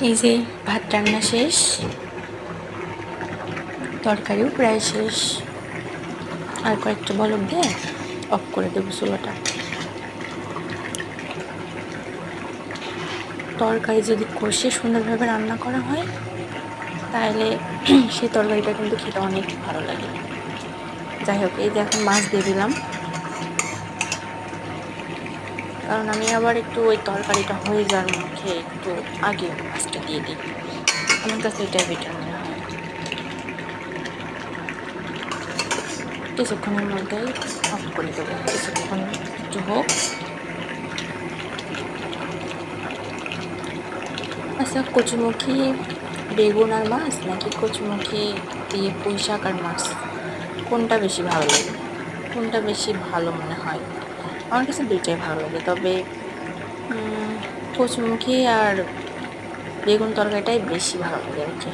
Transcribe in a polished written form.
এই যে ভাত রান্না শেষ, তরকারিও প্রায় শেষ। আর কয়েকটা বলক দিয়ে অফ করে দেবো চুলাটা। তরকারি যদি কষে সুন্দরভাবে রান্না করা হয় তাহলে সেই তরকারিটা কিন্তু খেতে অনেক ভালো লাগে। যাই হোক, এই যে এখন মাছ দিয়ে দিলাম, কারণ আমি আবার একটু ওই তরকারিটা হয়ে যাওয়ার মুখে একটু আগে মাছটা দিয়ে দিই। আমার কাছে এটাই বেটার মনে হয়। কিছুক্ষণের মধ্যেই অফ করে দেবো, কিছুক্ষণ একটু হোক। আচ্ছা, কচুমুখী বেগুন আর মাছ নাকি কচুমুখী দিয়ে পুঁই শাক আর মাছ, কোনটা বেশি ভালো লাগে, কোনটা বেশি ভালো মনে হয়? আমার কাছে দুইটাই ভালো লাগে, তবে কচুমুখী আর বেগুন তরকারিটাই বেশি ভালো লাগে আর কি।